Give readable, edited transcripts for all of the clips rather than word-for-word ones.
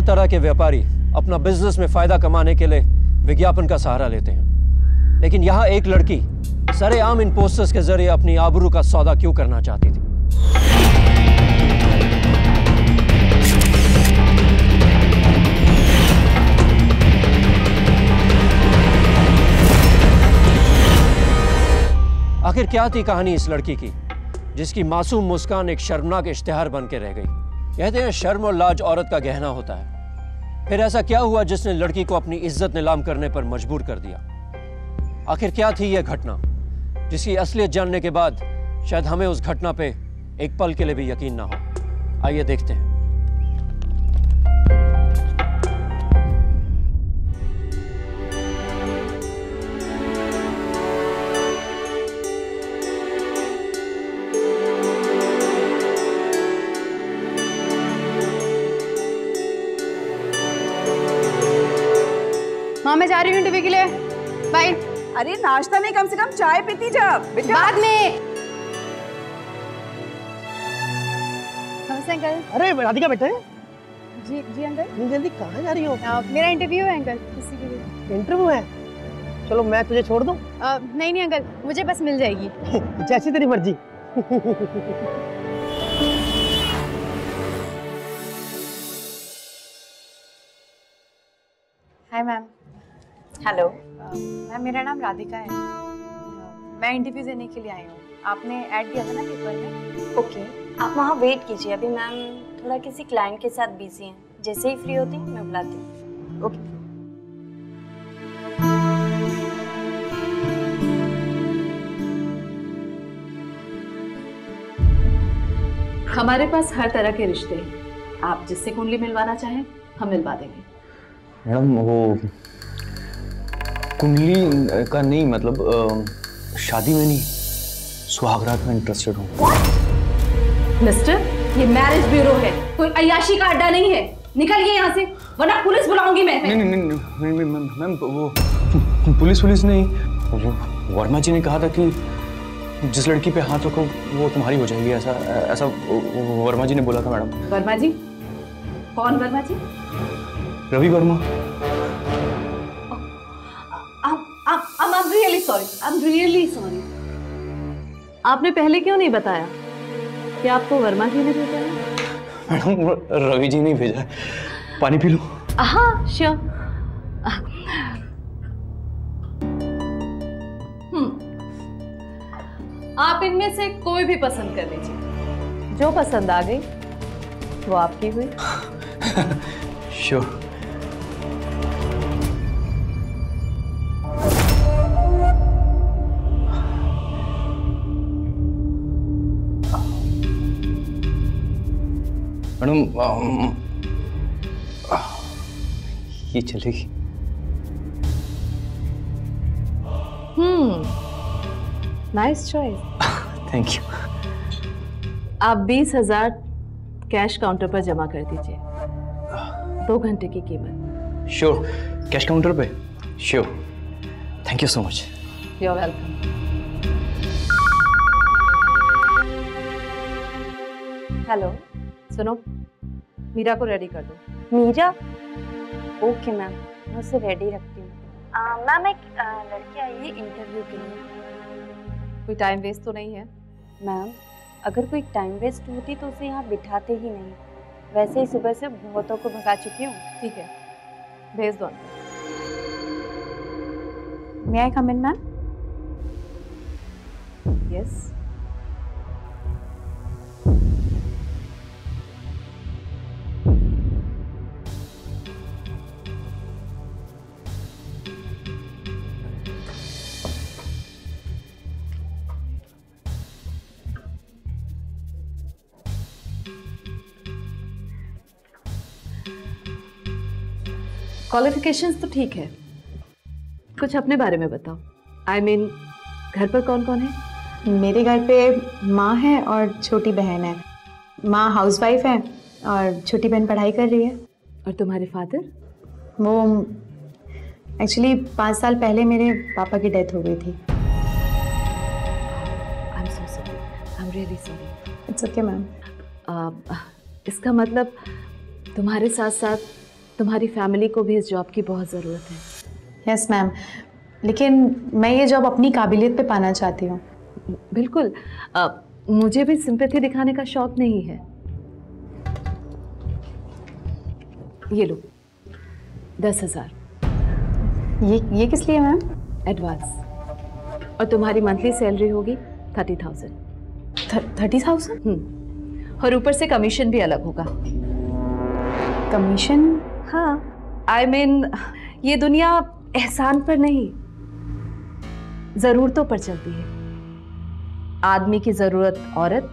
हर तरह के व्यापारी अपना बिजनेस में फायदा कमाने के लिए विज्ञापन का सहारा लेते हैं, लेकिन यहाँ एक लड़की सरेआम इन पोस्टर्स के जरिए अपनी आबरू का सौदा क्यों करना चाहती थी? आखिर क्या थी कहानी इस लड़की की जिसकी मासूम मुस्कान एक शर्मनाक इश्तिहार बन के रह गई? कहते हैं शर्म और लाज औरत का गहना होता है। फिर ऐसा क्या हुआ जिसने लड़की को अपनी इज्जत नीलाम करने पर मजबूर कर दिया? आखिर क्या थी यह घटना जिसकी असलियत जानने के बाद शायद हमें उस घटना पे एक पल के लिए भी यकीन ना हो? आइए देखते हैं। माँ मैं जा रही हूँ इंटरव्यू के लिए, बाय। अरे नाश्ता नहीं, कम से कम चाय पीती जा बेटा। बाद में। नमस्ते अंकल। अरे राधिका बेटा। जी जी अंकल। इतनी जल्दी कहाँ जा रही हो? मेरा इंटरव्यू है अंकल, किसी के लिए। इंटरव्यू है? चलो मैं तुझे छोड़ दूँ? नहीं नहीं अंकल, मुझे बस मिल जाएगी। जैसी तेरी मर्जी। Hi ma'am. हेलो मैम, मेरा नाम राधिका है। मैं इंटरव्यू देने के लिए आई हूँ। आपने ऐड दिया था ना पेपर में। ओके, आप वहाँ वेट कीजिए, अभी मैम थोड़ा किसी क्लाइंट के साथ बिजी हैं। जैसे ही फ्री होती हैं मैं बुलाती हूँ। ओके। हमारे पास हर तरह के रिश्ते हैं, आप जिससे कुंडली मिलवाना चाहें हम मिलवा देंगे। मैडम वो कुंडली का नहीं, मतलब शादी में नहीं, सुहागरात में इंटरेस्टेड हूँ। मिस्टर, ये मैरिज ब्यूरो है, कोई अय्याशी का अड्डा नहीं है। निकलिए यहाँ से वरना पुलिस बुलाऊंगी मैं। नहीं नहीं नहीं मैम, वो पुलिस नहीं, वो वर्मा जी ने कहा था कि जिस लड़की पे हाथ रखो वो तुम्हारी हो जाएगी, ऐसा वर्मा जी ने बोला था मैडम। वर्मा जी? कौन वर्मा जी? Ravi Varma. I'm really sorry. आपने पहले क्यों नहीं बताया कि आपको वर्मा जी ने भेजा है? मैडम रवि जी ने भेजा है। पानी पी लो? हाँ श्योर। आप इनमें से कोई भी पसंद कर लीजिए, जो पसंद आ गई वो आपकी हुई। श्योर। मैडम ये चलेगी? Nice choice. Thank you. आप 20,000 कैश काउंटर पर जमा कर दीजिए, 2 घंटे की कीमत। श्योर। कैश काउंटर पे? Sure. Thank you so much. You are welcome. Hello, सुनो, मीरा को रेडी कर दो। मीरा? ओके मैम, मैं उसे रेडी रखती हूँ। मैम एक लड़की आई है इंटरव्यू के लिए। कोई टाइम वेस्ट तो नहीं है? मैम अगर कोई टाइम वेस्ट होती तो उसे यहाँ बिठाते ही नहीं। वैसे ही सुबह से बहुतों को भगा चुकी हूँ। ठीक है, भेज दो। मे आई कम इन मैम? यस। क्वालिफिकेशंस तो ठीक है, कुछ अपने बारे में बताओ। आई मीन घर पर कौन कौन है? मेरे घर पे माँ है और छोटी बहन है। माँ हाउसवाइफ है और छोटी बहन पढ़ाई कर रही है। और तुम्हारे फादर? वो एक्चुअली 5 साल पहले मेरे पापा की डेथ हो गई थी। I am so sorry, I am really sorry. It's okay ma'am. इसका मतलब तुम्हारे साथ साथ तुम्हारी फैमिली को भी इस जॉब की बहुत ज़रूरत है। यस मैम, लेकिन मैं ये जॉब अपनी काबिलियत पे पाना चाहती हूँ। बिल्कुल, मुझे भी सिंपैथी दिखाने का शौक नहीं है। ये लो 10,000 ये किस लिए मैम? एडवांस, और तुम्हारी मंथली सैलरी होगी 30,000। 30,000? और ऊपर से कमीशन भी अलग होगा। कमीशन? हाँ, I mean, ये दुनिया एहसान पर नहीं, ज़रूरतों पर चलती है। आदमी की ज़रूरत औरत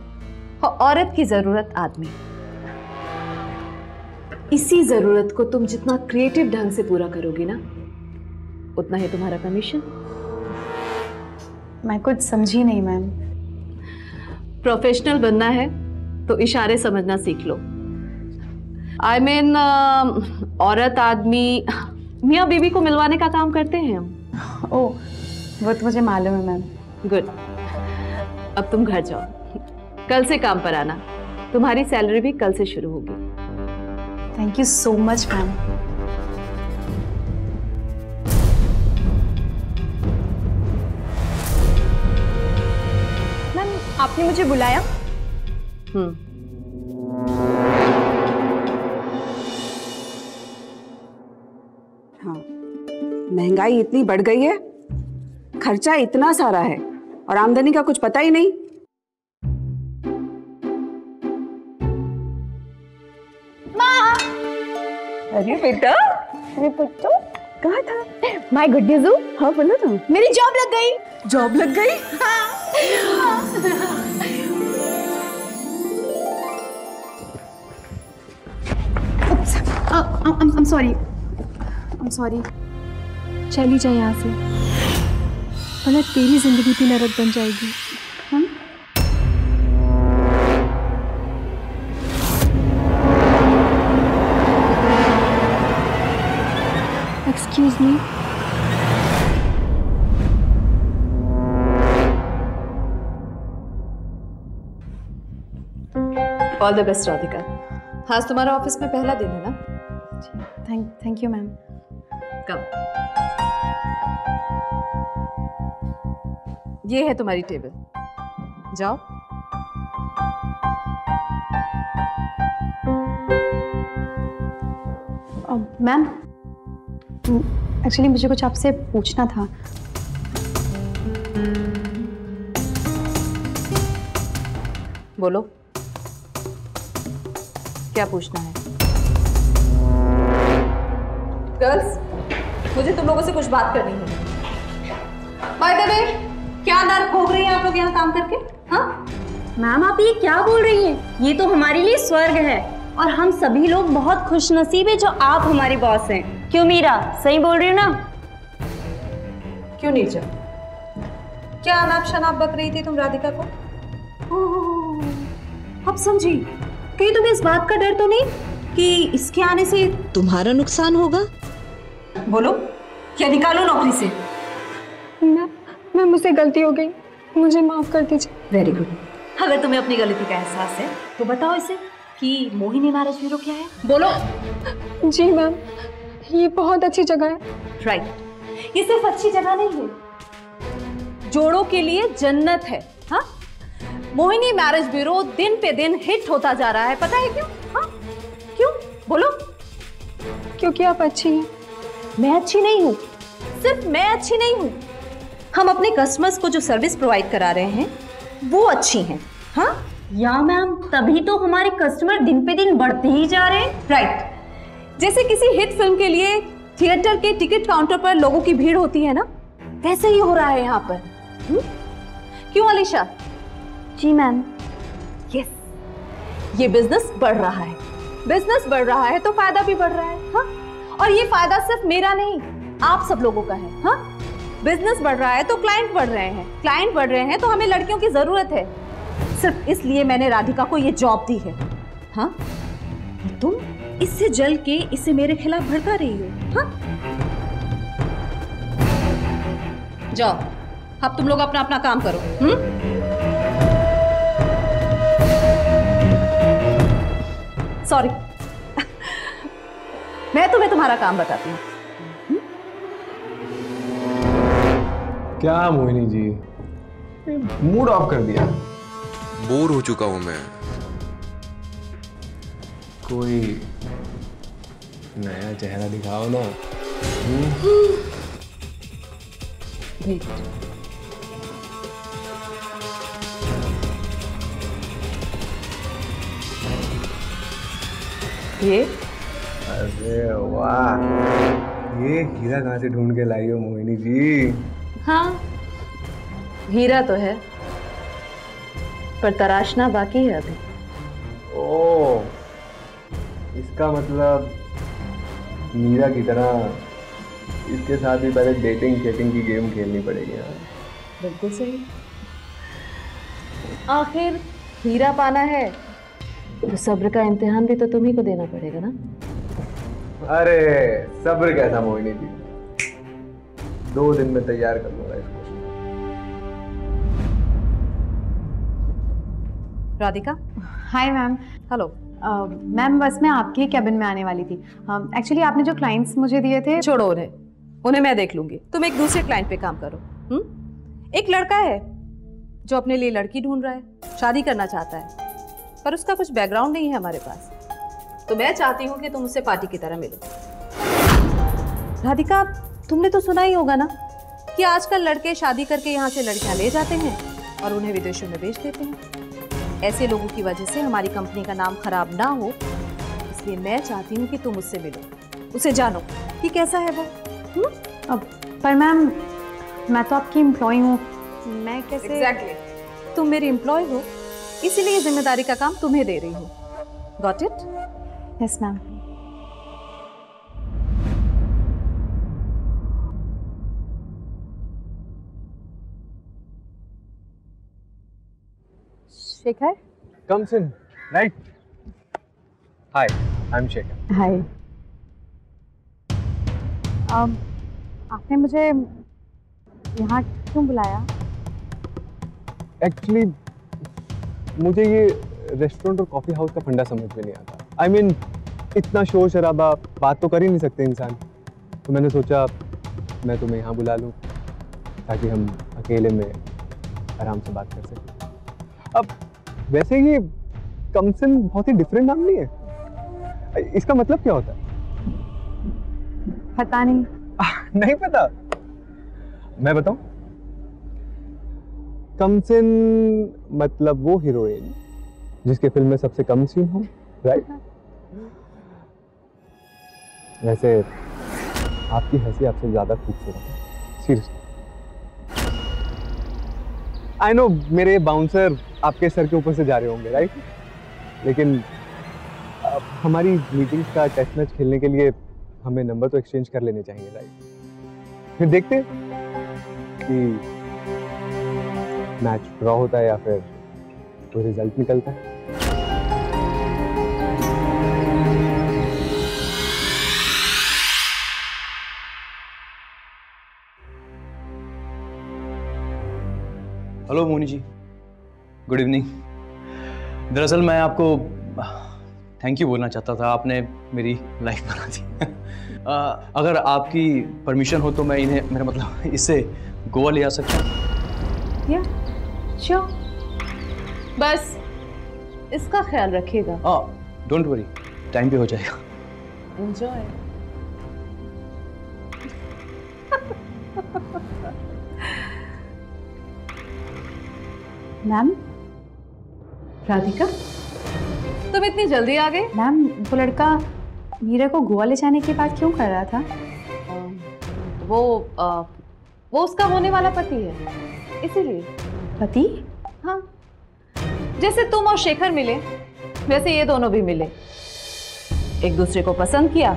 और औरत की ज़रूरत आदमी। इसी ज़रूरत को तुम जितना क्रिएटिव ढंग से पूरा करोगी ना, उतना ही तुम्हारा कमीशन। मैं कुछ समझी नहीं मैम। प्रोफेशनल बनना है तो इशारे समझना सीख लो। I mean, औरत आदमी मियाँ बीवी को मिलवाने का काम करते हैं हम। ओह, वो तो मुझे मालूम है मैम। गुड, अब तुम घर जाओ, कल से काम पर आना। तुम्हारी सैलरी भी कल से शुरू होगी। Thank you so much ma'am. Ma'am, आपने मुझे बुलाया? हाँ, महंगाई इतनी बढ़ गई है, खर्चा इतना सारा है और आमदनी का कुछ पता ही नहीं। अरे बेटा, कहाँ था? My good news. हाँ बोलो ना। मेरी जॉब लग गई। जॉब लग गई? I'm sorry. I'm sorry. चली जाए यहाँ से, वरना तेरी जिंदगी भी नरक बन जाएगी। हाँ? Excuse me. All the best Radhika. आज तुम्हारा ऑफिस में पहला दिन है ना? Thank you ma'am. कब? ये है तुम्हारी टेबल, जाओ। मैम, एक्चुअली मुझे कुछ आपसे पूछना था। बोलो, क्या पूछना है? गर्ल्स, मुझे तुम लोगों से कुछ बात करनी है। बाय द वे, क्या नर्क भोग रही हैं आप लोग यहाँ काम करके? हाँ मैम, आप ये क्या बोल रही हैं? ये तो हमारे लिए स्वर्ग है और हम सभी लोग बहुत खुशनसीब है जो आप हमारी बॉस हैं। क्यों मीरा, सही बोल रही हो ना? क्यों नीचा? क्या अनाप शनाप बक रही थी तुम राधिका को? अब समझी। कहीं तुम्हें इस बात का डर तो नहीं कि इसके आने से तुम्हारा नुकसान होगा? बोलो, क्या निकालो नौकरी से? मैं मुझसे गलती हो गई, मुझे माफ कर दीजिए। Very good. अगर तुम्हें अपनी गलती का एहसास है तो बताओ इसे कि मोहिनी मैरिज ब्यूरो क्या है। बोलो। जी मैम, ये बहुत अच्छी जगह है। राइट, ये सिर्फ अच्छी जगह नहीं है, जोड़ों के लिए जन्नत है। हाँ, मोहिनी मैरिज ब्यूरो दिन पे दिन हिट होता जा रहा है। पता है क्यों? हाँ क्यों? बोलो। क्योंकि आप अच्छी हैं। मैं अच्छी नहीं हूँ, सिर्फ मैं अच्छी नहीं हूँ, हम अपने कस्टमर्स को जो सर्विस प्रोवाइड करा रहे हैं वो अच्छी हैं। हाँ या मैम, तभी तो हमारे कस्टमर दिन पे दिन बढ़ते ही जा रहे हैं। राइट, जैसे किसी हिट फिल्म के लिए थिएटर के टिकट काउंटर पर लोगों की भीड़ होती है ना, वैसे ही हो रहा है यहाँ पर। क्यों अलीशा? जी मैम। यस, ये बिजनेस बढ़ रहा है। बिजनेस बढ़ रहा है तो फायदा भी बढ़ रहा है। हाँ, और ये फायदा सिर्फ मेरा नहीं, आप सब लोगों का है। हाँ, बिजनेस बढ़ रहा है तो क्लाइंट बढ़ रहे हैं, क्लाइंट बढ़ रहे हैं तो हमें लड़कियों की जरूरत है। सिर्फ इसलिए मैंने राधिका को ये जॉब दी है। हाँ, तुम इससे जल के इसे मेरे खिलाफ भड़का रही हो। हाँ, जाओ, अब तुम लोग अपना अपना काम करो। सॉरी। मैं तुम्हें तुम्हारा काम बताती हूँ। क्या मोहिनी जी, मूड ऑफ कर दिया। बोर हो चुका हूं मैं। कोई नया चेहरा दिखाओ ना। ये अरे वाह, ये हीरा कहाँ से ढूंढ के लाई हो मोहिनी जी? हाँ, हीरा तो है पर तराशना बाकी है अभी। ओ, इसका मतलब मीरा की तरह इसके साथ भी पहले डेटिंग चैटिंग की गेम खेलनी पड़ेगी। हाँ, बिल्कुल सही। आखिर हीरा पाना है तो सब्र का इम्तिहान भी तो तुम्ही को देना पड़ेगा ना। अरे सब्र कैसा मोहिनी जी, 2 दिन में तैयार कर लूंगा इसको। Radhika. Hi ma'am. Hello. Ma'am बस मैं आपके कैबिन में आने वाली थी। एक्चुअली आपने जो क्लाइंट्स मुझे दिए थे। छोड़ो उन्हें मैं देख लूंगी। तुम एक दूसरे क्लाइंट पे काम करो। एक लड़का है जो अपने लिए लड़की ढूंढ रहा है, शादी करना चाहता है, पर उसका कुछ बैकग्राउंड नहीं है हमारे पास। तो मैं चाहती हूँ कि तुम उससे पार्टी की तरह मिलो। राधिका, तुमने तो सुना ही होगा ना कि आजकल लड़के शादी करके यहाँ से लड़कियाँ ले जाते हैं और उन्हें विदेशों में बेच देते हैं। ऐसे लोगों की वजह से हमारी कंपनी का नाम खराब ना हो, इसलिए मैं चाहती हूँ कि तुम उससे मिलो, उसे जानो कि कैसा है वो। पर मैम मैं तो आपकी एम्प्लॉय हूँ, मैं कैसे? Exactly. तुम मेरी एम्प्लॉय हो, इसीलिए जिम्मेदारी का काम तुम्हें दे रही हूँ। Got it? Yes ma'am. Shekhar. Comes in, right? Hi, I'm Shekhar. हाय। आपने मुझे यहाँ क्यों बुलाया? Actually, मुझे ये रेस्टोरेंट और कॉफी हाउस का फंडा समझ में नहीं आता। I mean, इतना शोर शराबा, बात तो कर ही नहीं सकते इंसान। तो मैंने सोचा मैं तुम्हें यहाँ बुला लूँ ताकि हम अकेले में आराम से बात कर सकें। अब वैसे ये कमसिन बहुत ही डिफरेंट नाम नहीं है, इसका मतलब क्या होता है? पता नहीं। नहीं पता? मैं बताऊं? कमसिन मतलब वो हीरोइन जिसके फिल्म में सबसे कम सीन हो, राइट? वैसे आपकी हंसी आपसे ज्यादा खूबसूरत है, सीरियसली। आई नो मेरे बाउंसर आपके सर के ऊपर से जा रहे होंगे, राइट? लेकिन हमारी मीटिंग्स का टेस्ट मैच खेलने के लिए हमें नंबर तो एक्सचेंज कर लेने चाहिए, राइट? फिर देखते हैं कि मैच ड्रॉ होता है या फिर कोई रिजल्ट निकलता है। हेलो मोनी जी, गुड इवनिंग। दरअसल मैं आपको थैंक यू बोलना चाहता था, आपने मेरी लाइफ बना दी। अगर आपकी परमिशन हो तो मैं इन्हें, मेरा मतलब इससे गोवा ले आ सकता हूँ? या श्योर, बस इसका ख्याल रखिएगा। डोंट वरी, टाइम पे हो जाएगा। एंजॉय। मैम। राधिका, तुम इतनी जल्दी आ गए? मैम वो लड़का मीरा को गोवा ले जाने की बात क्यों कर रहा था? वो उसका होने वाला पति है, इसीलिए। पति? हाँ, जैसे तुम और शेखर मिले वैसे ये दोनों भी मिले, एक दूसरे को पसंद किया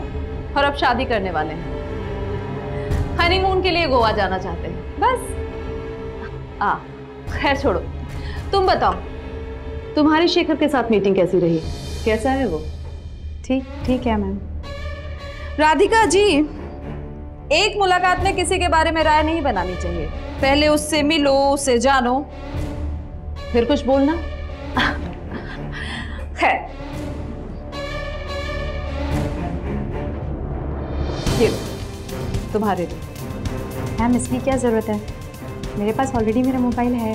और अब शादी करने वाले हैं। हनीमून के लिए गोवा जाना चाहते हैं, बस। खैर छोड़ो, तुम बताओ तुम्हारी शेखर के साथ मीटिंग कैसी रही? कैसा है वो? ठीक है मैम। राधिका जी, एक मुलाकात में किसी के बारे में राय नहीं बनानी चाहिए। पहले उससे मिलो, उसे जानो, फिर कुछ बोलना। खैर, ये लो, तुम्हारे लिए। मैम इसकी क्या ज़रूरत है, मेरे पास ऑलरेडी मेरा मोबाइल है।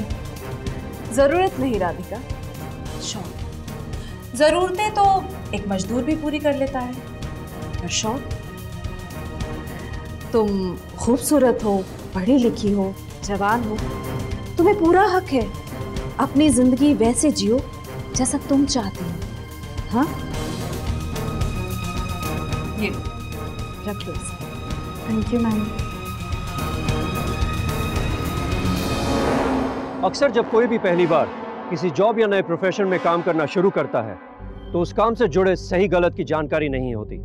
जरूरत नहीं राधिका, शौक। जरूरतें तो एक मजदूर भी पूरी कर लेता है, और शौक, तुम खूबसूरत हो, पढ़ी लिखी हो, जवान हो, तुम्हें पूरा हक है अपनी जिंदगी वैसे जियो जैसा तुम चाहती हो। हाँ, ये लो, रख लो इसे। Thank you ma'am. अक्सर जब कोई भी पहली बार किसी जॉब या नए प्रोफेशन में काम करना शुरू करता है तो उस काम से जुड़े सही गलत की जानकारी नहीं होती।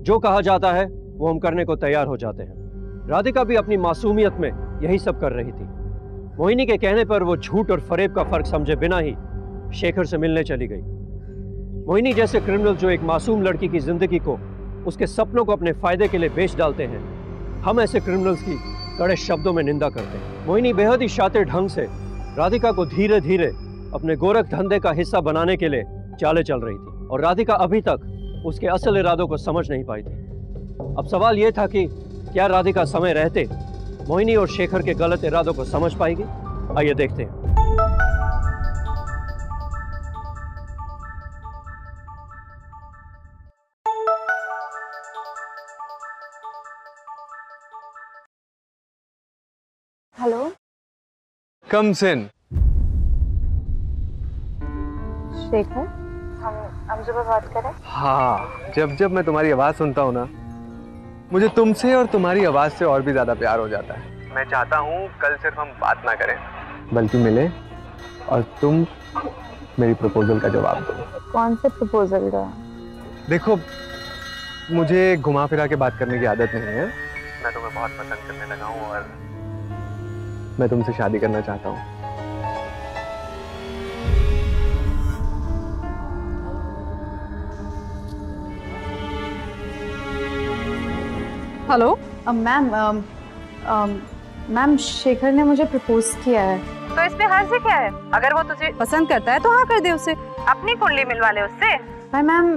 जो कहा जाता है वो हम करने को तैयार हो जाते हैं। राधिका भी अपनी मासूमियत में यही सब कर रही थी। मोहिनी के कहने पर वो झूठ और फरेब का फर्क समझे बिना ही शेखर से मिलने चली गई। मोहिनी जैसे क्रिमिनल जो एक मासूम लड़की की जिंदगी को, उसके सपनों को अपने फायदे के लिए बेच डालते हैं, हम ऐसे क्रिमिनल्स की कड़े शब्दों में निंदा करते हैं। मोहिनी बेहद ही शातिर ढंग से राधिका को धीरे धीरे अपने गोरख धंधे का हिस्सा बनाने के लिए चालें चल रही थी, और राधिका अभी तक उसके असल इरादों को समझ नहीं पाई थी। अब सवाल यह था कि क्या राधिका समय रहते मोहिनी और शेखर के गलत इरादों को समझ पाएगी? आइए देखते हैं। हेलो कम सिन। शेखर, हम सुबह बात करें? हाँ, जब जब मैं तुम्हारी आवाज़ सुनता हूँ ना, मुझे तुमसे और तुम्हारी आवाज़ से और भी ज़्यादा प्यार हो जाता है। मैं चाहता हूँ कल सिर्फ हम बात ना करें, बल्कि मिले और तुम मेरी प्रपोजल का जवाब दो। कौन से प्रपोजल का? देखो, मुझे घुमा फिरा के बात करने की आदत नहीं है। मैं तुम्हें बहुत पसंद करने लगा हूँ और मैं तुमसे शादी करना चाहता हूँ। हेलो मैम, शेखर ने मुझे प्रपोज किया है। तो इसमें हर्ज क्या है? अगर वो तुझे पसंद करता है तो हाँ कर दे उसे, अपनी कुंडली मिलवा ले उससे। पर मैम,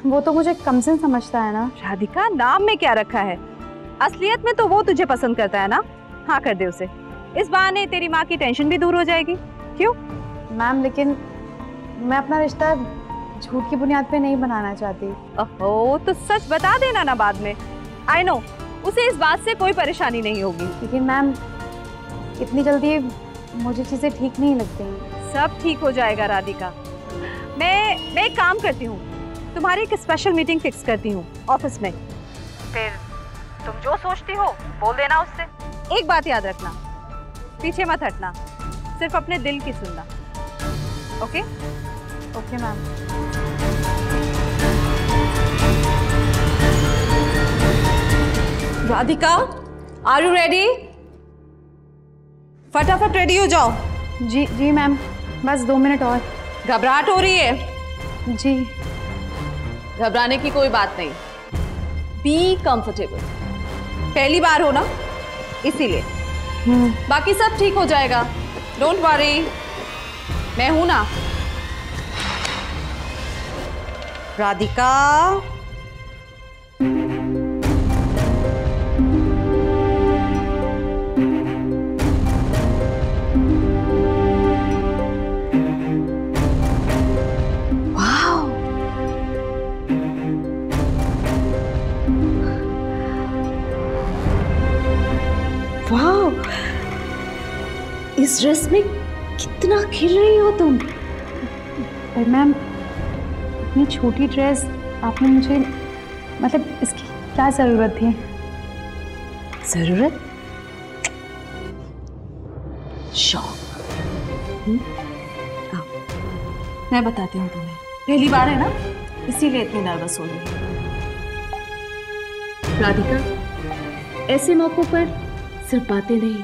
वो तो मुझे कमसिन समझता है ना। राधिका, नाम में क्या रखा है? असलियत में तो वो तुझे पसंद करता है ना। हाँ कर दे उसे, इस बहाने तेरी माँ की टेंशन भी दूर हो जाएगी। क्यों? मैम, लेकिन मैं अपना रिश्ता झूठ की बुनियाद पे नहीं बनाना चाहती। ओहो, तो सच बता देना ना बाद में। आई नो, उसे इस बात से कोई परेशानी नहीं होगी। लेकिन मैम, इतनी जल्दी मुझे चीज़ें ठीक नहीं लगती। सब ठीक हो जाएगा राधिका। मैं एक काम करती हूँ, तुम्हारी एक स्पेशल मीटिंग फिक्स करती हूँ ऑफिस में। फिर तुम जो सोचती हो बोल देना उससे। एक बात याद रखना, पीछे मत हटना, सिर्फ अपने दिल की सुनना। Okay? Okay ma'am. Radhika, are you ready? फटाफट रेडी हो जाओ। जी मैम, बस 2 मिनट और। घबराहट हो रही है? जी। घबराने की कोई बात नहीं, बी कंफर्टेबल। पहली बार हो ना, इसीलिए। बाकी सब ठीक हो जाएगा, डोंट वरी, मैं हूं ना। राधिका, वाह, इस ड्रेस में कितना खिल रही हो तुम। पर मैम, इतनी छोटी ड्रेस आपने मुझे, मतलब इसकी क्या ज़रूरत थी? जरूरत? शौक। आओ, मैं बताती हूँ तुम्हें। पहली बार है ना, इसीलिए इतनी नर्वस हो रही है। राधिका, ऐसे मौकों पर सिर्फ बातें नहीं,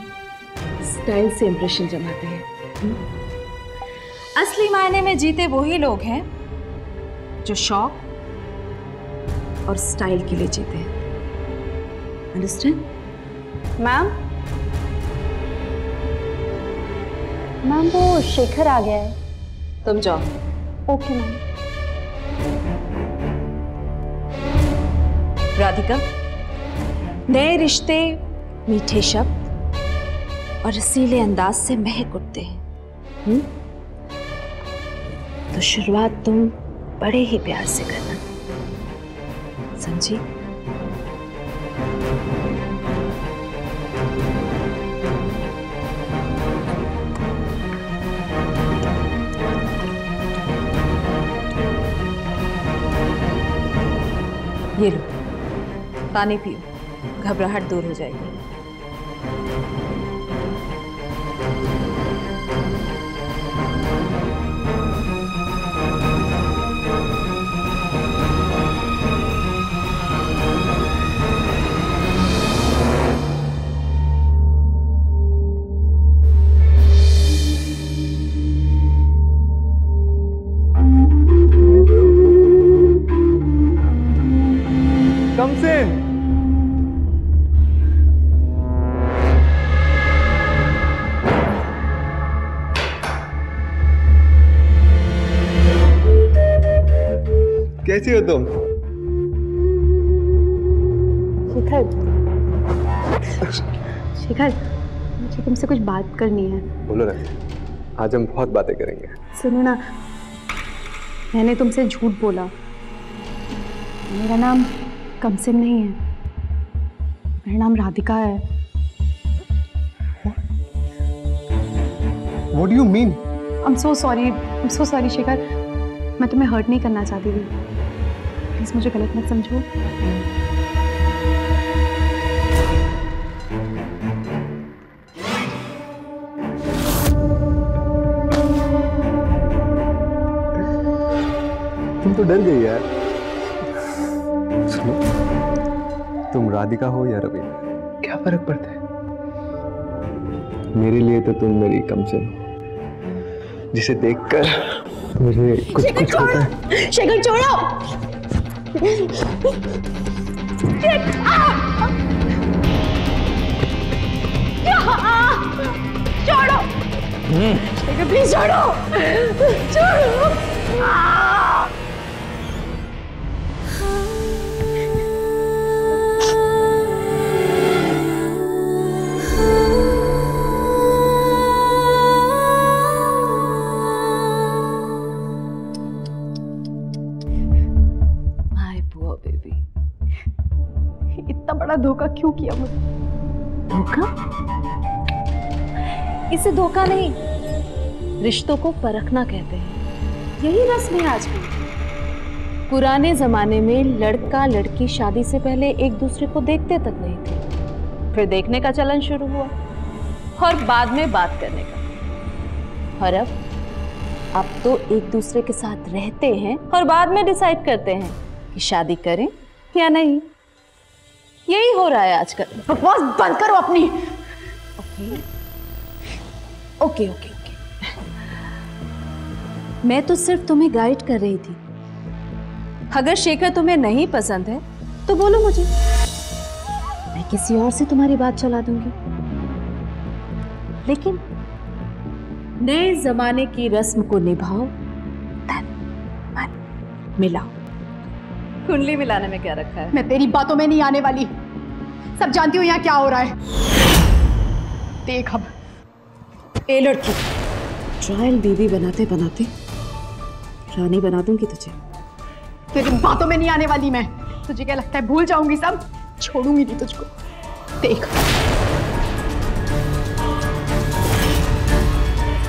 स्टाइल से इंप्रेशन जमाते हैं। असली मायने में जीते वही लोग हैं जो शौक और स्टाइल के लिए जीते हैं। अंडरस्टैंड? मैम, वो शेखर आ गया है। तुम जाओ। Okay ma'am. राधिका, नए रिश्ते मीठे शब्द और रसीले अंदाज से महक उठते हैं। तो शुरुआत तुम बड़े ही प्यार से करना, समझी? ये लो, पानी पियो, घबराहट दूर हो जाएगी। कमसेन, कैसी हो तुम? शिखर, मुझे तुमसे कुछ बात करनी है। बोलो ना, आज हम बहुत बातें करेंगे। सुनो ना, मैंने तुमसे झूठ बोला। मेरा नाम कमसिन नहीं है, मेरा नाम राधिका है। What do you mean? I'm so sorry शिखर, मैं तुम्हें हर्ट नहीं करना चाहती थी, प्लीज मुझे गलत मत समझो। तुम तो डर गई यार। सुनो, तुम राधिका हो या रवि, क्या फर्क पड़ता है? मेरे लिए तो तुम मेरी कमसिन हो, जिसे देखकर मुझे कुछ होता है। शेखर छोड़ो! छोड़ो! शेखर प्लीज छोड़ो! छोड़ो! धोखा क्यों किया मुझे? धोखा? इसे धोखा नहीं, रिश्तों को परखना कहते हैं। यही रस्म है आजकल। पुराने जमाने में लड़का लड़की शादी से पहले एक दूसरे को देखते तक नहीं थे, फिर देखने का चलन शुरू हुआ और बाद में बात करने का। और अब तो एक दूसरे के साथ रहते हैं और बाद में डिसाइड करते हैं कि शादी करें या नहीं। यही हो रहा है आजकल। बकवास बंद करो अपनी। ओके। मैं तो सिर्फ तुम्हें गाइड कर रही थी। अगर शेखर तुम्हें नहीं पसंद है तो बोलो मुझे, मैं किसी और से तुम्हारी बात चला दूंगी। लेकिन नए जमाने की रस्म को निभाओ, तन मन मिलाओ। कुंडली मिलाने में क्या रखा है? मैं तेरी बातों में नहीं आने वाली, सब जानती हूँ यहाँ क्या हो रहा है। देख अब। ए लड़की, ट्रायल बेबी बनाते बनाते रानी बना दूंगी तुझे। तेरी बातों में नहीं आने वाली मैं। तुझे क्या लगता है भूल जाऊंगी सब? छोड़ूंगी नहीं तुझको। देख।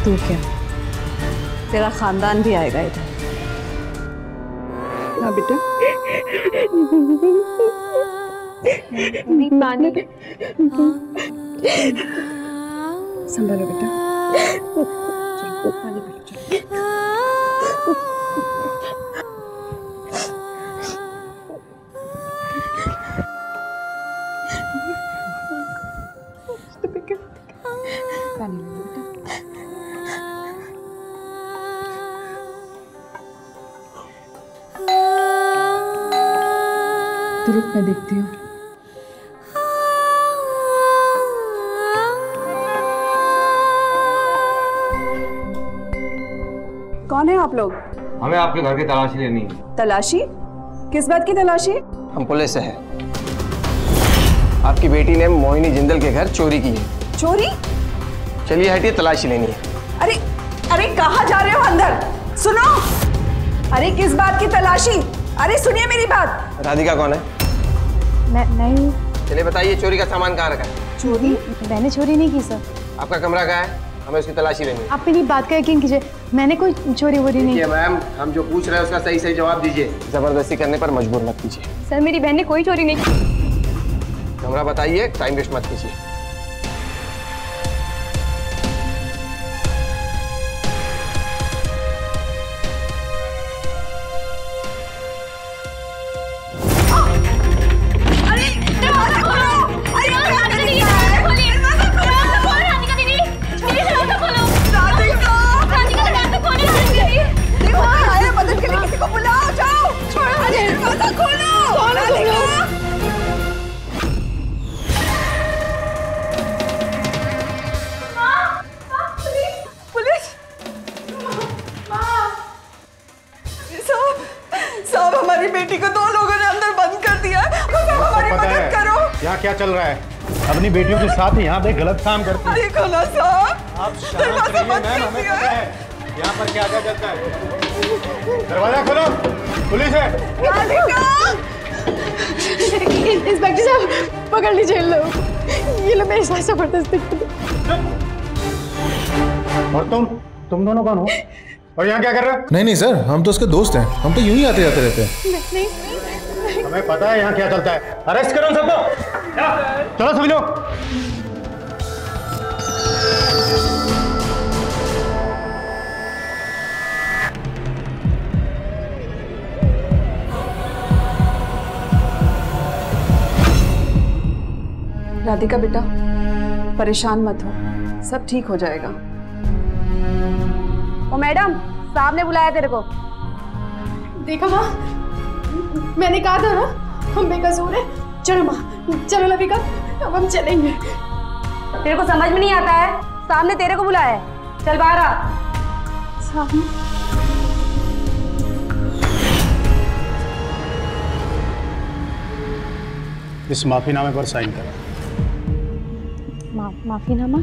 तू क्या, तेरा खानदान भी आएगा इधर। हाँ बेटा, पानी संभालो बेटा। पानी पी लो। पानी लो बेटा। तो रुक, मैं देखती हूँ। कौन है आप लोग? हमें आपके घर की तलाशी लेनी है। तलाशी? किस बात की तलाशी? हम पुलिस से हैं। आपकी बेटी ने मोहिनी जिंदल के घर चोरी की है। चोरी? चलिए हटिए, तलाशी लेनी है। अरे अरे कहाँ जा रहे हो अंदर? सुनो, अरे किस बात की तलाशी? अरे सुनिए मेरी बात। राधिका कौन है? मैं नहीं। चलिए बताइए, चोरी का सामान कहाँ रखा है? चोरी? मैंने चोरी नहीं की सर। आपका कमरा कहाँ है? हमें उसकी तलाशी लेनी है। आप मेरी बात का यकीन कीजिए, मैंने कोई चोरी वोरी नहीं। मैम, हम जो पूछ रहे हैं उसका सही सही जवाब दीजिए। जबरदस्ती करने पर मजबूर मत कीजिए। सर मेरी बहन ने कोई चोरी नहीं की। कमरा बताइए, टाइम वेस्ट मत कीजिए। क्या चल रहा है? अपनी बेटियों के साथ यहाँ पे गलत काम करते हैं। खला साहब, आप शांत रहिए मैम, हमें पता है यहाँ पर क्या क्या चलता है। दरवाजा खोलो, पुलिस है। इंस्पेक्टर साहब पकड़ लीजिए लो, ये लो मेरे साथ जबरदस्ती। और तुम दोनों कौन हो और यहाँ क्या कर रहे हो? नहीं सर, हम तो उसके दोस्त हैं, हम तो यूं ही आते जाते रहते हैं। नहीं, हमें पता है यहाँ क्या चलता है। अरेस्ट करो सबको, चलो सभी लोग। राधिका बेटा, परेशान मत हो, सब ठीक हो जाएगा। ओ मैडम, साहब ने बुलाया तेरे को। देखा माँ, मैंने कहा था ना हम बेकसूर हैं। चलो माँ, चलो लविका, अब हम चलेंगे। तेरे को समझ में नहीं आता है? साहब ने तेरे को बुलाया है, चल बाहर आ। साहब इस माफीनामे पर साइन करो। माफीनामा?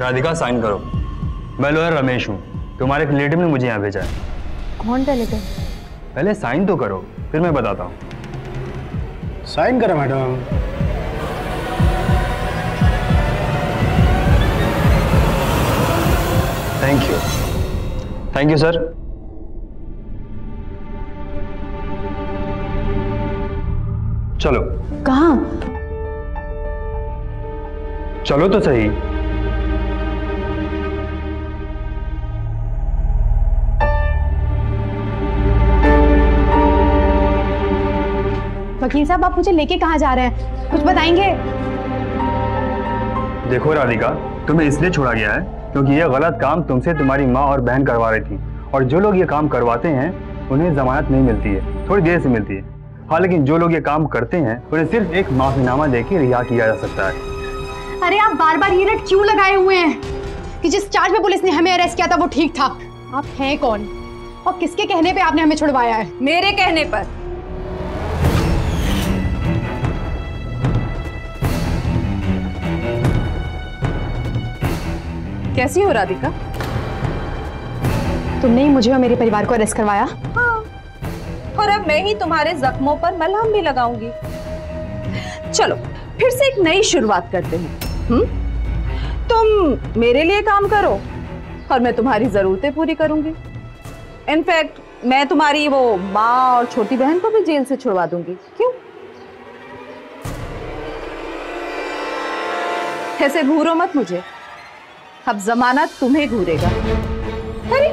राधिका साइन करो। मैं लॉयर रमेश हूँ, तुम्हारे रिलेटिव ने मुझे यहाँ भेजा है। कौन रिलेटिव? पहले साइन तो करो, फिर मैं बताता हूँ। साइन करो मैडम। Thank you sir. चलो। कहाँ? चलो तो सही। वकील साहब, आप मुझे लेके कहाँ जा रहे हैं, कुछ बताएंगे? देखो राधिका, तुम्हें इसलिए छोड़ा गया है क्योंकि ये गलत काम तुमसे तुम्हारी माँ और बहन करवा रही थी, और जो लोग ये काम करवाते हैं उन्हें जमानत नहीं मिलती है, थोड़ी देर से मिलती है। हाँ, लेकिन जो लोग ये काम करते हैं उन्हें सिर्फ एक माफीनामा देके रिहा किया जा सकता है। अरे आप बार बार ये रट क्यों लगाए हुए हैं कि जिस चार्ज में पुलिस ने हमें अरेस्ट किया था वो ठीक था? आप हैं कौन और किसके कहने पे आपने हमें छुड़वाया है? मेरे कहने पर। कैसी हो राधिका? तुमने ही मुझे और मेरे परिवार को अरेस्ट करवाया। हाँ, और अब मैं ही तुम्हारे जख्मों पर मलहम भी लगाऊंगी। चलो फिर से एक नई शुरुआत करते हैं। तुम मेरे लिए काम करो और मैं तुम्हारी जरूरतें पूरी करूंगी। इनफैक्ट मैं तुम्हारी वो माँ और छोटी बहन को भी जेल से छुड़वा दूंगी। क्यों? ऐसे घूरो मत मुझे, अब जमाना तुम्हें घूरेगा। अरे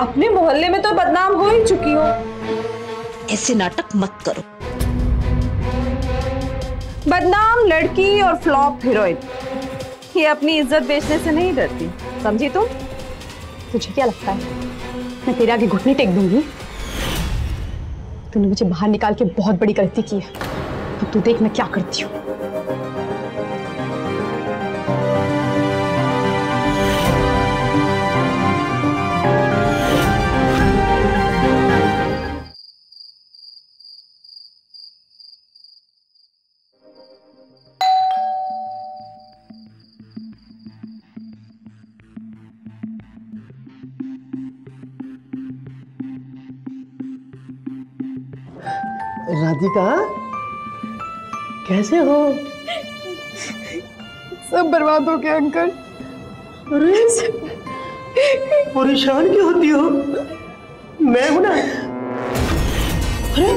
अपने मोहल्ले में तो बदनाम हो ही चुकी हो। ऐसे नाटक मत करो। बदनाम लड़की और फ्लॉप हीरोइन, ये अपनी इज्जत बेचने से नहीं डरती, समझी तुम? तुझे क्या लगता है मैं तेरे आगे घुटने टेक दूंगी? तूने मुझे बाहर निकाल के बहुत बड़ी गलती की है, अब तू देख मैं क्या करती हूँ। राधिका कैसे हो? सब बर्बाद हो गया अंकल। अरे परेशान क्यों होती हो? मैं हूं ना। अरे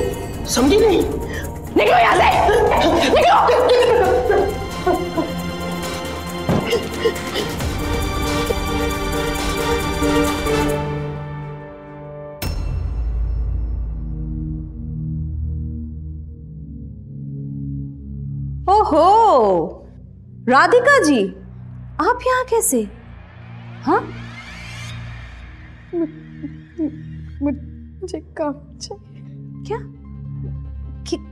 समझी नहीं। निकलो यहाँ से, निकलो। ओहो, राधिका जी, आप यहाँ कैसे? हाँ? मुझे काम चाहिए। क्या?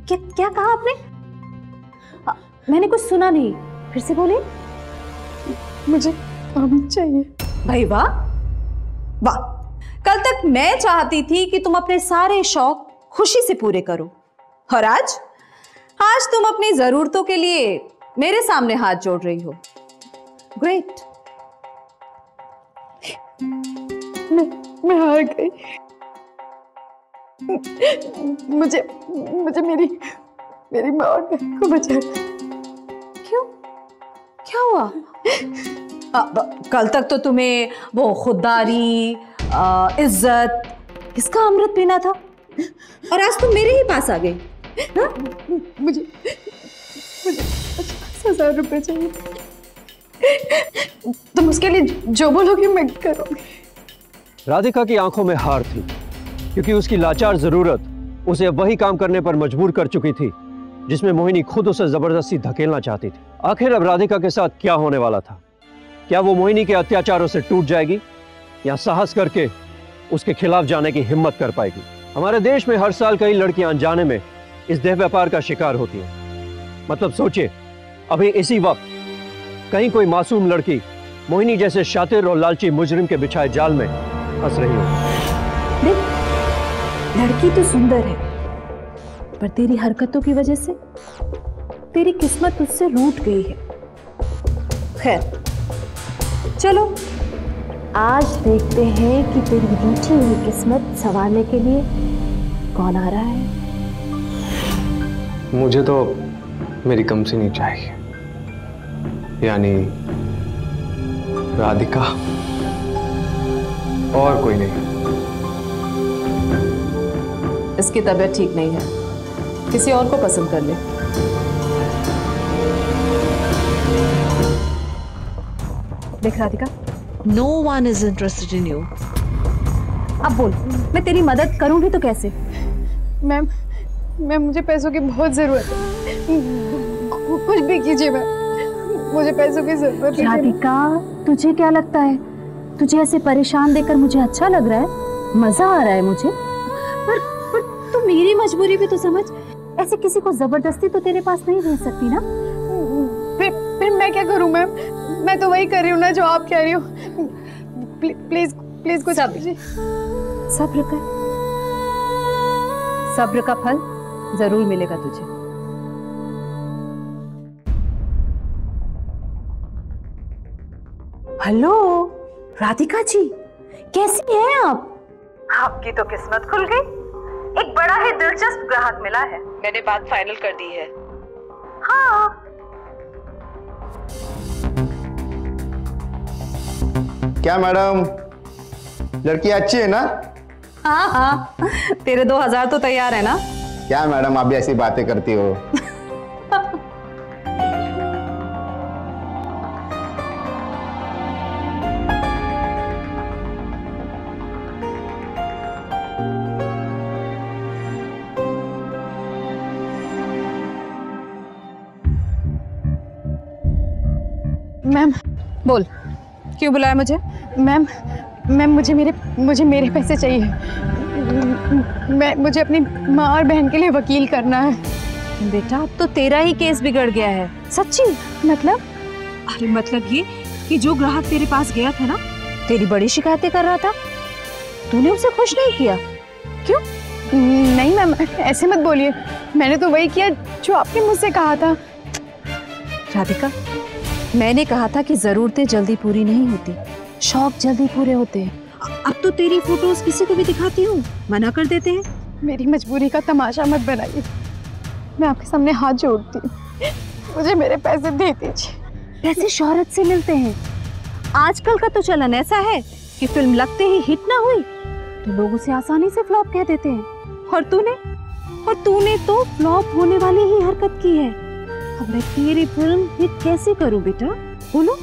क्या कहा आपने? मैंने कुछ सुना नहीं, फिर से बोले। मुझे काम चाहिए। भाई वाह वाह, कल तक मैं चाहती थी कि तुम अपने सारे शौक खुशी से पूरे करो, और आज तुम अपनी जरूरतों के लिए मेरे सामने हाथ जोड़ रही हो। ग्रेट। मैं हार गई। मुझे मेरी माँ और बहन को बचाना। क्यों? क्या हुआ? कल तक तो तुम्हें वो खुददारी, इज्जत, इसका अमृत पीना था, और आज तुम मेरे ही पास आ गई। मुझे 50,000 रुपए चाहिए। तुम उसके लिए जो बोलोगे मैं करूंगी। राधिका की आंखों में हार थी, क्योंकि उसकी लाचार जरूरत उसे वही काम करने पर मजबूर कर चुकी थी जिसमें मोहिनी खुद उसे जबरदस्ती धकेलना चाहती थी। आखिर अब राधिका के साथ क्या होने वाला था? क्या वो मोहिनी के अत्याचारों से टूट जाएगी, या साहस करके उसके खिलाफ जाने की हिम्मत कर पाएगी? हमारे देश में हर साल कई लड़कियां अनजाने में इस देह व्यापार का शिकार होती हैं। मतलब सोचिए, अभी इसी वक्त कहीं कोई मासूम लड़की मोहिनी जैसे शातिर और लालची मुजरिम के बिछाए जाल में फंस रही हो। देख, लड़की तो सुंदर है, पर तेरी हरकतों की वजह से तेरी किस्मत उससे रूठ गई है। खैर चलो, आज देखते हैं कि तेरी रूठी हुई किस्मत संवारने के लिए कौन आ रहा है। मुझे तो मेरी कमसिनी चाहिए, यानी राधिका, और कोई नहीं। इसकी तबीयत ठीक नहीं है, किसी और को पसंद कर ले। देख Radhika, No one is interested in you. अब बोल, मैं तेरी मदद करूंगी तो कैसे? मैम, मुझे पैसों की बहुत जरूरत है। कुछ भी कीजिए मैम, मुझे पैसों की जरूरत है। राधिका, तुझे क्या लगता है? तुझे ऐसे परेशान देखकर मुझे अच्छा लग रहा है, मजा आ रहा है मुझे। पर तू मेरी मजबूरी भी तो समझ। ऐसे किसी को जबरदस्ती तो तेरे पास नहीं भेज सकती ना। फिर मैं क्या करूं मैम? मैं तो वही कर रही हूँ ना जो आप कह रही हो। प्लीज कुछ कीजिए। सब्र कर, सब्र का फल जरूर मिलेगा तुझे। हेलो राधिका जी, कैसी हैं आप? आपकी तो किस्मत खुल गई, एक बड़ा ही दिलचस्प ग्राहक मिला है। मैंने बात फाइनल कर दी है। हाँ। क्या मैडम, लड़की अच्छी है ना? हाँ, तेरे 2000 तो तैयार है ना? क्या मैडम, आप भी ऐसी बातें करती हो? मैम, बोल, क्यों बुलाया मुझे? मैम मुझे मेरे पैसे चाहिए। मुझे अपनी माँ और बहन के लिए वकील करना है। बेटा, अब तो तेरा ही केस बिगड़ गया है। सच्ची? मतलब? अरे मतलब ये कि जो ग्राहक तेरे पास गया था ना, तेरी बड़ी शिकायतें कर रहा था, तूने उसे खुश नहीं किया। क्यों? नहीं मैम, ऐसे मत बोलिए। मैंने तो वही किया जो आपने मुझसे कहा था। राधिका, मैंने कहा था कि जरूरतें जल्दी पूरी नहीं होती, शौक जल्दी पूरे होते हैं। अब तो तेरी फोटोज किसी को भी दिखाती हूँ, मना कर देते हैं। मेरी मजबूरी का तमाशा मत बनाइए, मैं आपके सामने हाथ जोड़ती हूँ, मुझे मेरे पैसे दे दीजिए। पैसे शोहरत से मिलते हैं। आजकल का तो चलन ऐसा है कि फिल्म लगते ही हिट ना हुई तो लोग उसे आसानी से फ्लॉप कह देते हैं। और तूने तो फ्लॉप होने वाली ही हरकत की है। अब मैं तेरी फिल्म हिट कैसे करूं बेटा, बोलो।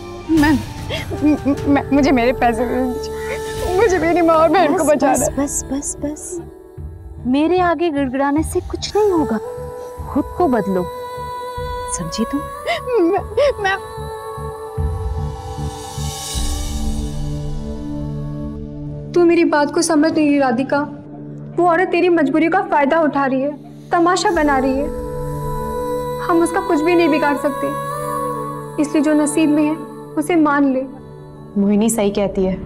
मुझे मेरे पैसे दे दीजिए, मुझे मेरी माँ और बहन को बचाना है। बस बस बस, मेरे आगे गिड़गिड़ाने से कुछ नहीं होगा, खुद को बदलो, समझी तुम? मैं तू मेरी बात को समझ नहीं रही राधिका। वो औरत तेरी मजबूरी का फायदा उठा रही है, तमाशा बना रही है। हम उसका कुछ भी नहीं बिगाड़ सकते, इसलिए जो नसीब में है उसे मान ले। मोहिनी सही कहती है,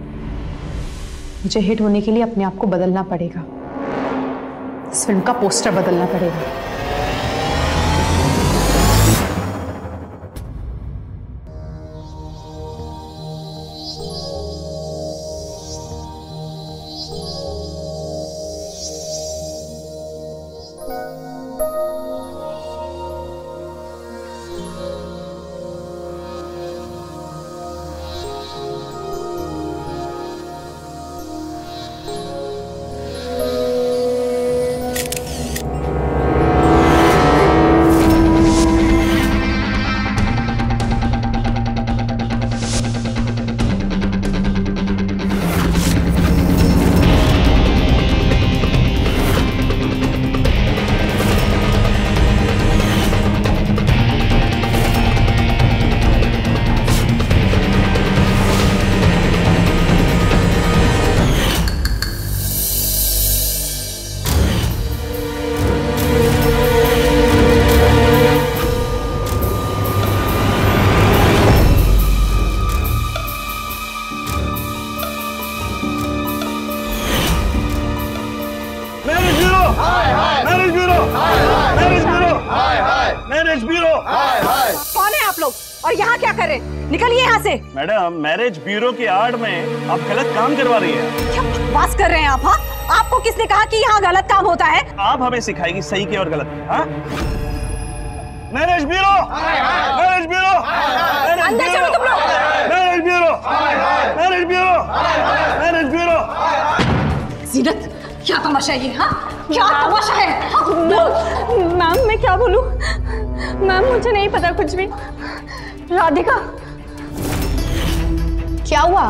मुझे हिट होने के लिए अपने आप को बदलना पड़ेगा, इस फिल्म का पोस्टर बदलना पड़ेगा। कौन है आप लोग और यहाँ क्या कर रहे हैं? निकलिए यहाँ से। मैडम, मैरिज ब्यूरो की आड़ में आप गलत काम करवा रही हैं। क्या बकवास कर रहे हैं आप? हाँ, आपको किसने कहा कि यहाँ गलत काम होता है? आप हमें सिखाएगी सही के और गलत। हाँ, मैरिज ब्यूरो, मैरिज ब्यूरो, अंदर चलो तुम लोग। Marriage bureau, marriage bureau, marriage bureau. Zeenat, क्या तमाशा है ये? हाँ, क्या तमाशा है? मैम मैं क्या बोलूं? मैम मुझे नहीं पता कुछ भी। राधिका, क्या हुआ?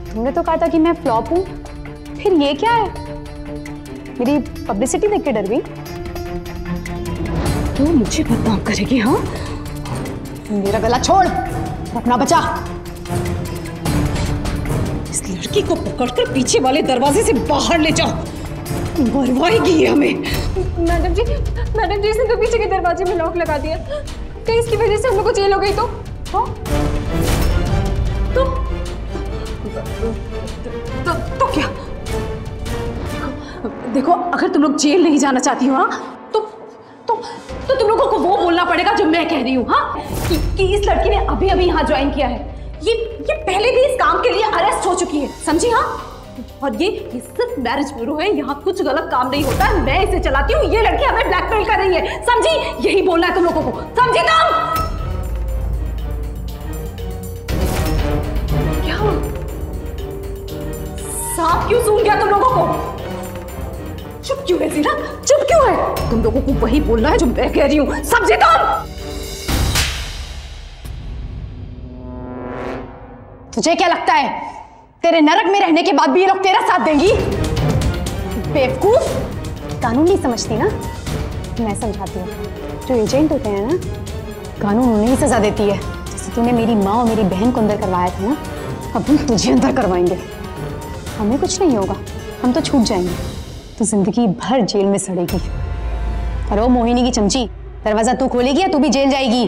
तुमने तो कहा था कि मैं फ्लॉप हूँ, फिर ये क्या है? मेरी पब्लिसिटी देख के डर गई? तू मुझे बदनाम करेगी? हाँ, मेरा गला छोड़, अपना बचा। इस लड़की को पकड़कर पीछे वाले दरवाजे से बाहर ले जाओ, मरवाएगी हमें। मैडम जी, इसने तो पीछे के दरवाजे में लॉक लगा दिया, कहीं इसकी वजह से हम लोग को जेल हो गई तो? हाँ? तो क्या? देखो, अगर तुम लोग जेल नहीं जाना चाहती हो, हाँ, तो तुम लोगों को वो बोलना पड़ेगा जो मैं कह रही हूँ, हाँ, कि इस लड़की ने अभी अभी यहाँ ज्वाइन किया है, ये पहले भी इस काम के लिए अरेस्ट हो चुकी है, समझी? हाँ, और ये सिर्फ मैरिज ब्यूरो है, यहाँ कुछ गलत काम नहीं होता है, मैं इसे चलाती हूँ, ये लड़की हमें ब्लैकमेल कर रही है, समझी? यही बोलना है तुम लोगों को, समझी तुम? क्या सांप क्यों सूंघ गया तुम लोगों को? चुप क्यों है जीना? चुप क्यों है? तुम लोगों को वही बोलना है जो मैं कह रही हूँ, समझे तुम? तुझे क्या लगता है तेरे नरक में रहने के बाद भी ये लोग तेरा साथ देंगी? बेवकूफ, कानून नहीं समझती ना? मैं समझाती हूँ। जो एजेंट होते हैं ना, कानून उन्हें ही सजा देती है। जैसे तूने मेरी माँ और मेरी बहन को अंदर करवाया था ना, अब हम तुझे अंदर करवाएंगे। हमें कुछ नहीं होगा, हम तो छूट जाएंगे, तो जिंदगी भर जेल में सड़ेगी। और वो मोहिनी की चमची, दरवाजा तू खोलेगी या तू भी जेल जाएगी?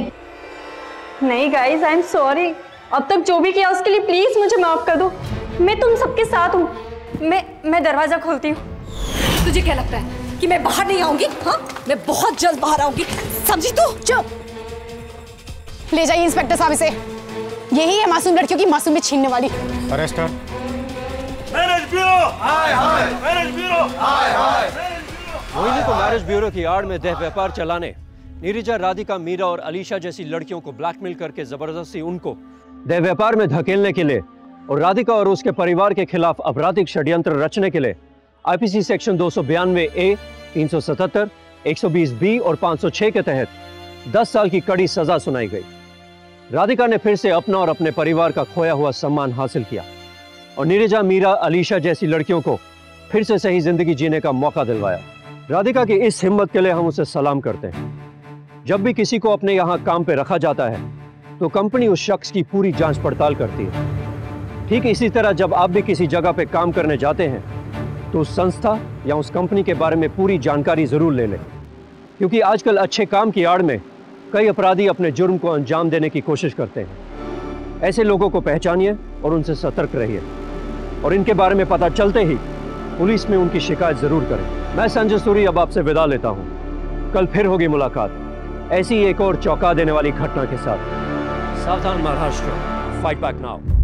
नहीं गाइस, आई एम सॉरी। अब तक जो भी किया उसके लिए प्लीज मुझे माफ कर दो। मैं तुम सबके साथ हूँ। मैं दरवाजा खोलती हूँ। तुझे क्या लगता है कि मैं बाहर नहीं आऊंगी? हाँ, मैं बहुत जल्द बाहर आऊंगी, समझी तू? चुप, ले जाइए इंस्पेक्टर साहब इसे। यही है मासूम लड़कियों की मासूमियत छीनने वाली। अरेस्ट कर। मैरिज ब्यूरो, हाय हाय। मैरिज ब्यूरो, हाय हाय। मोहिनी को मैरिज ब्यूरो की आड़ में देह व्यापार चलाने, नीरजा, राधिका, मीरा और अलीशा जैसी लड़कियों को ब्लैकमेल करके जबरदस्ती उनको देह व्यापार में धकेलने के लिए और राधिका और उसके परिवार के खिलाफ आपराधिक षड्यंत्र रचने के लिए आईपीसी सेक्शन 292A, 377, 120B और 506 के तहत 10 साल की कड़ी सजा सुनाई गई। राधिका ने फिर से अपना और अपने परिवार का खोया हुआ सम्मान हासिल किया और नीरजा, मीरा, अलीशा जैसी लड़कियों को फिर से सही जिंदगी जीने का मौका दिलवाया। राधिका की इस हिम्मत के लिए हम उसे सलाम करते हैं। जब भी किसी को अपने यहाँ काम पे रखा जाता है तो कंपनी उस शख्स की पूरी जांच पड़ताल करती है। ठीक इसी तरह जब आप भी किसी जगह पे काम करने जाते हैं तो उस संस्था या उस कंपनी के बारे में पूरी जानकारी जरूर ले लें, क्योंकि आजकल अच्छे काम की आड़ में कई अपराधी अपने जुर्म को अंजाम देने की कोशिश करते हैं। ऐसे लोगों को पहचानिए और उनसे सतर्क रहिए और इनके बारे में पता चलते ही पुलिस में उनकी शिकायत जरूर करें। मैं संजय सूरी अब आपसे विदा लेता हूं। कल फिर होगी मुलाकात ऐसी एक और चौंका देने वाली घटना के साथ। सावधान महाराष्ट्र, फाइट बैक नाउ।